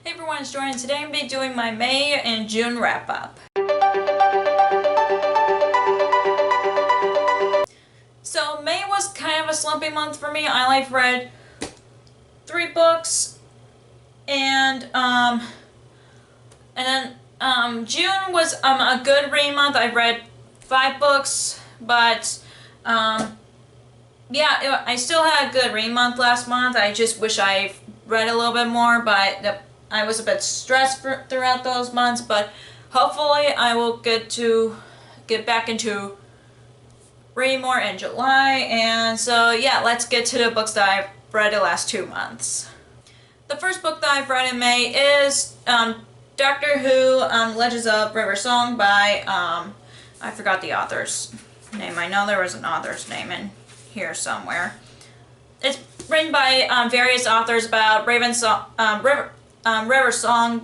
Hey everyone, it's Jordan. Today I'm going to be doing my May and June wrap-up. So May was kind of a slumpy month for me. I read 3 books, and then June was a good reading month. I read 5 books, but yeah, I still had a good reading month last month. I just wish I read a little bit more, but I was a bit stressed throughout those months, but hopefully I will get back into reading more in July. And so yeah, let's get to the books that I've read the last 2 months. The first book that I've read in May is Doctor Who Legends of River Song by I forgot the author's name. I know there was an author's name in here somewhere. It's written by various authors about River Song,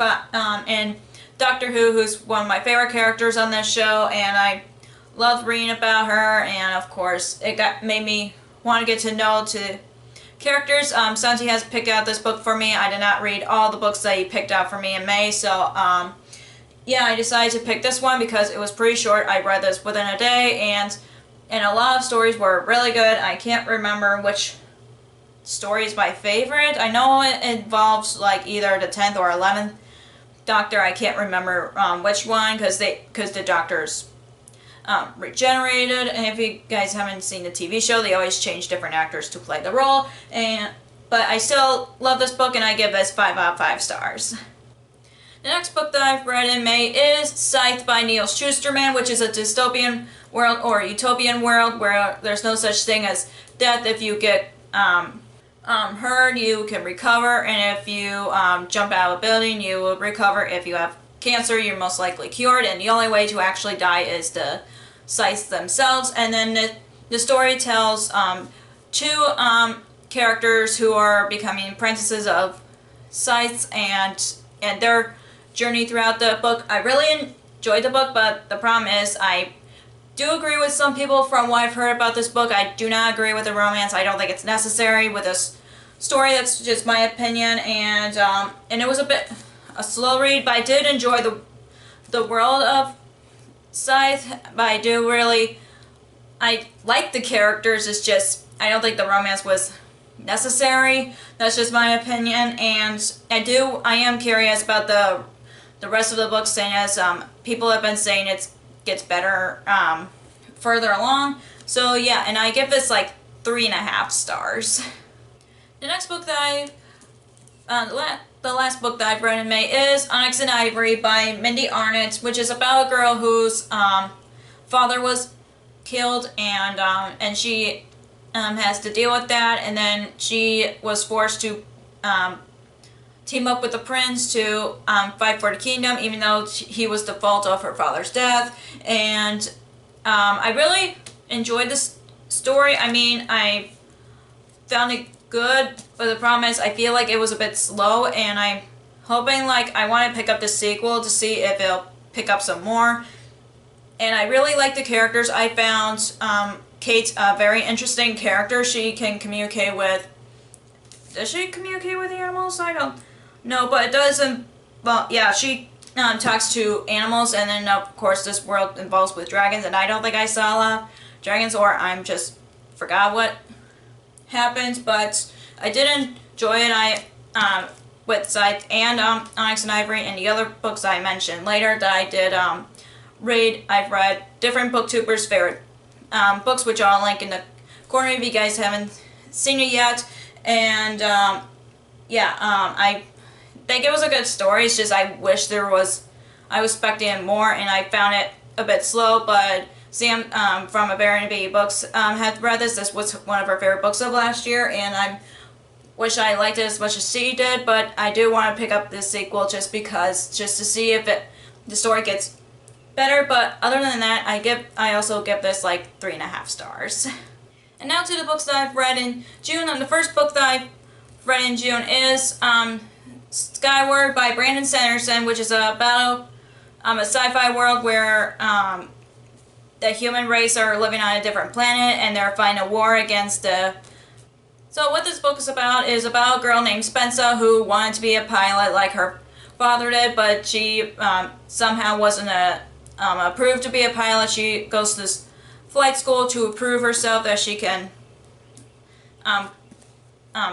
and Doctor Who, who's one of my favorite characters on this show, and I loved reading about her, and of course it made me want to get to know the characters. Santi has picked out this book for me. I did not read all the books that he picked out for me in May, so yeah, I decided to pick this one because it was pretty short. I read this within a day, and a lot of stories were really good. I can't remember which story is my favorite. I know it involves like either the 10th or 11th Doctor. I can't remember which one because the Doctors regenerated, and if you guys haven't seen the TV show, they always change different actors to play the role. But I still love this book, and I give this 5 out of 5 stars. The next book that I've read in May is Scythe by Neil Shusterman, which is a dystopian world or utopian world where there's no such thing as death. If you get hurt, you can recover, and if you jump out of a building, you will recover. If you have cancer, you're most likely cured, and the only way to actually die is the scythes themselves. And then the story tells 2 characters who are becoming apprentices of scythes and their journey throughout the book. I really enjoyed the book, but the problem is I do agree with some people from what I've heard about this book. I do not agree with the romance. I don't think it's necessary with this story. That's just my opinion, and it was a bit a slow read, but I did enjoy the world of Scythe. But I like the characters. It's just I don't think the romance was necessary. That's just my opinion, and I am curious about the rest of the book, saying as people have been saying it gets better further along. So yeah, and I give this like 3.5 stars. The next book that the last book that I've read in May is Onyx and Ivory by Mindy Arnott, which is about a girl whose father was killed, and she has to deal with that, and then she was forced to team up with the prince to fight for the kingdom, even though he was the fault of her father's death. And I really enjoyed this story. I mean, I found it good, but the problem is I feel like it was a bit slow, and I'm hoping, like, I want to pick up the sequel to see if it'll pick up some more. And I really like the characters. I found Kate a very interesting character. She can communicate with... Does she communicate with animals? I don't know, but it doesn't... Well, yeah, she talks to animals, and then of course this world involves with dragons, and I don't think I saw a lot of dragons, or I'm just forgot what happened, but I did enjoy it. With Scythe and Onyx and Ivory and the other books I mentioned later that I did read. I've read different booktubers' favorite books, which I'll link in the corner if you guys haven't seen it yet. And yeah, I think it was a good story. It's just I wish I was expecting more, and I found it a bit slow. But Sam from A Bear and a Baby Books had read this. This was one of her favorite books of last year, and I wish I liked it as much as she did. But I do want to pick up this sequel just to see if the story gets better. But other than that, I also give this like 3.5 stars. And now to the books that I've read in June. And the first book that I've read in June is Skyward by Brandon Sanderson, which is about a sci-fi world where the human race are living on a different planet, and they're fighting a war against the So what this book is about a girl named Spencer who wanted to be a pilot like her father did, but she somehow wasn't approved to be a pilot. She goes to this flight school to prove herself that she can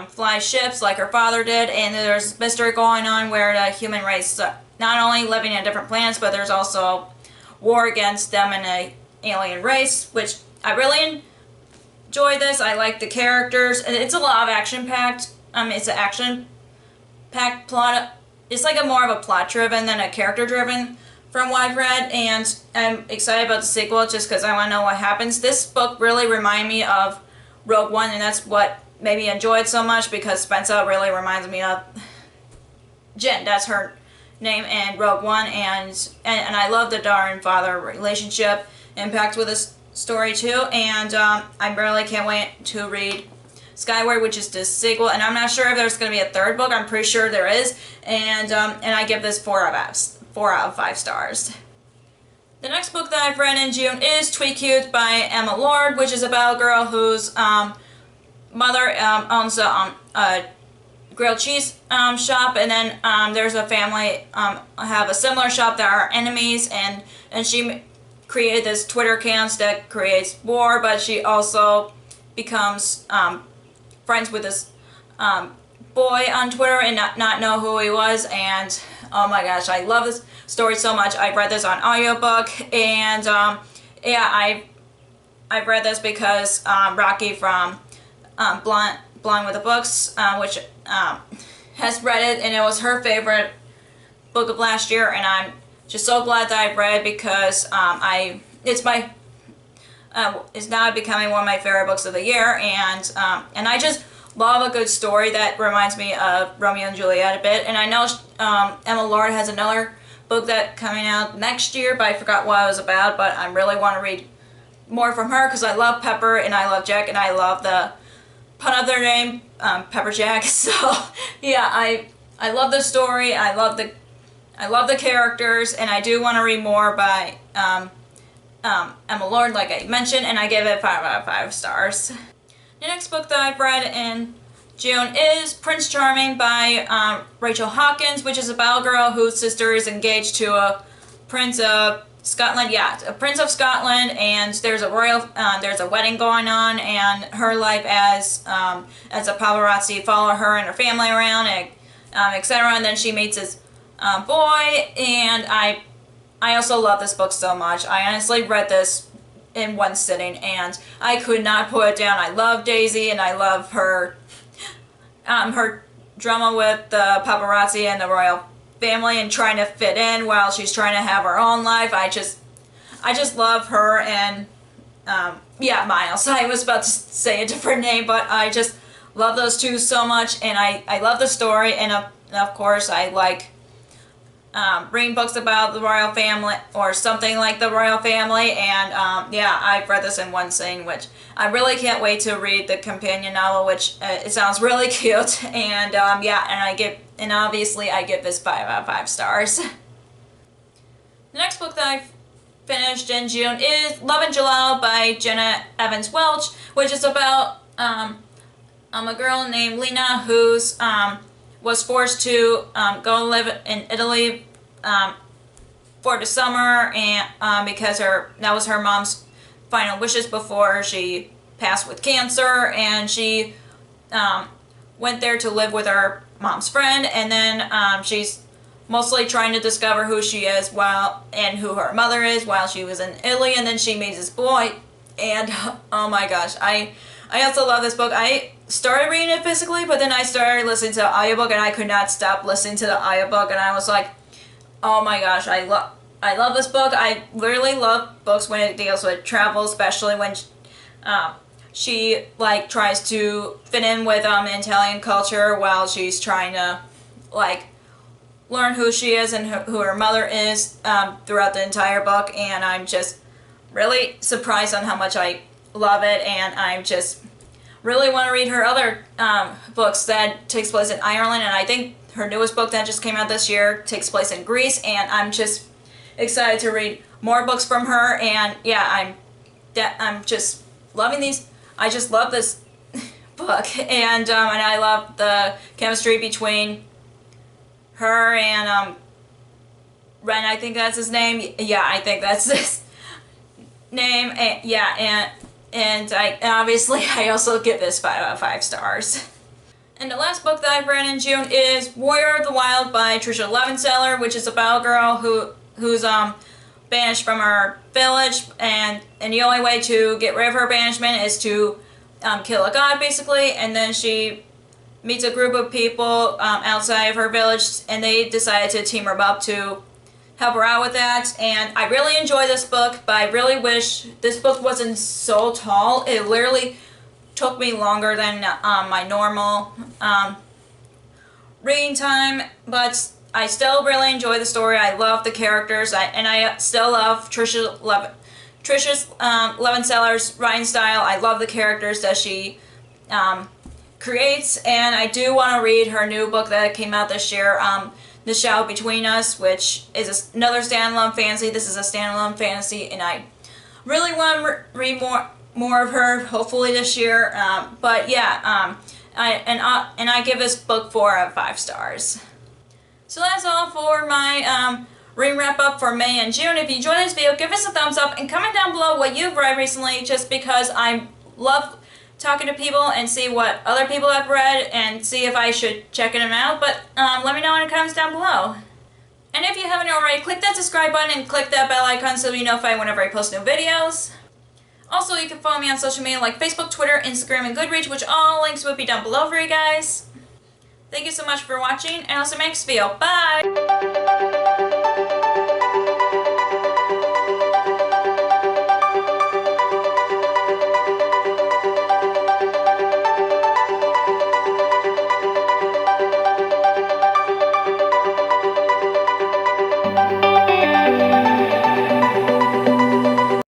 fly ships like her father did, and there's mystery going on where the human race not only living in different planets, but there's also war against them and an alien race, which I really enjoy this. I like the characters, and it's a lot of action-packed. It's an action-packed plot. It's like a more of a plot-driven than a character-driven from what I've read, and I'm excited about the sequel just because I want to know what happens. This book really reminded me of Rogue One, and that's what made me enjoy it so much, because Spencer really reminds me of Jen, that's her name, in Rogue One, and I love the daughter and father relationship impact with this story too, and I really can't wait to read Skyward, which is the sequel, and I'm not sure if there's going to be a third book. I'm pretty sure there is, and I give this 4 out of 5 stars. The next book that I've read in June is Tweet Cute by Emma Lord, which is about a girl whose mother owns a grilled cheese shop, and then there's a family have a similar shop that are enemies, and she created this Twitter account that creates war, but she also becomes friends with this boy on Twitter and not know who he was, and oh my gosh, I love this story so much. I've read this on audiobook, and yeah, I've read this because Rocky from Blind with the Books, which has read it, and it was her favorite book of last year, and I'm just so glad that I've read, because it's now becoming one of my favorite books of the year, and I just love a good story that reminds me of Romeo and Juliet a bit. And I know Emma Lord has another book that coming out next year, but I forgot what it was about, but I really want to read more from her, because I love Pepper and I love Jack, and I love the pun of their name, Pepper Jack. So yeah, I love the story, I love the characters, and I do want to read more by Emma Lord, like I mentioned, and I give it 5 out of 5 stars. The next book that I've read in June is Prince Charming by Rachel Hawkins, which is about a girl whose sister is engaged to a prince of Scotland. Yeah, a prince of Scotland, and there's a wedding going on, and her life as a paparazzi follow her and her family around, and etc. And then she meets this boy, and I also love this book so much. I honestly read this in one sitting, and I could not put it down. I love Daisy, and I love her drama with the paparazzi and the royal family, and trying to fit in while she's trying to have her own life. I just love her, and yeah, Miles. I was about to say a different name, but I just love those two so much, and I love the story, and of course I like reading books about the royal family or something like the royal family, and yeah, I've read this in one sitting, which I really can't wait to read the companion novel, which it sounds really cute, and yeah, and obviously I give this 5 out of 5 stars. The next book that I finished in June is Love and Jalal by Jenna Evans Welch, which is about a girl named Lena who's was forced to go live in Italy for the summer, and because that was her mom's final wishes before she passed with cancer, and she went there to live with her mom's friend, and then she's mostly trying to discover who she is and who her mother is while she was in Italy, and then she meets this boy, and oh my gosh, I also love this book. I started reading it physically, but then I started listening to the audiobook, and I could not stop listening to the audiobook, and I was like, oh my gosh, I love this book. I really love books when it deals with travel, especially when she like tries to fit in with Italian culture while she's trying to like learn who she is and who her mother is throughout the entire book, and I'm just really surprised on how much I love it, and I'm just really want to read her other books that takes place in Ireland, and I think her newest book that just came out this year takes place in Greece, and I'm just excited to read more books from her, and yeah, I'm just loving these. I just love this book, and I love the chemistry between her and Ren, I think that's his name. Yeah, I think that's his name. And yeah, and obviously I also give this 5 out of 5 stars. And the last book that I've read in June is Warrior of the Wild by Trisha Levenseller, which is about a girl who's banished from her village, and the only way to get rid of her banishment is to kill a god, basically. And then she meets a group of people outside of her village, and they decided to team her up to help her out with that. And I really enjoy this book, but I really wish this book wasn't so tall. It literally took me longer than my normal reading time, but I still really enjoy the story. I love the characters, and I still love Trisha Levenseller's writing style. I love the characters that she creates, and I do want to read her new book that came out this year, The Shadow Between Us, which is another standalone fantasy. This is a standalone fantasy, and I really want to read more of her, hopefully this year. But yeah, I give this book 4 out of 5 stars. So that's all for my reading wrap up for May and June. If you enjoyed this video, give us a thumbs up and comment down below what you've read recently, just because I love talking to people and see what other people have read and see if I should check them out. But let me know in the comments down below. And if you haven't already, click that subscribe button and click that bell icon so you'll be notified whenever I post new videos. Also, you can follow me on social media like Facebook, Twitter, Instagram, and Goodreads, which all links will be down below for you guys. Thank you so much for watching, and I'll see you next video. Bye!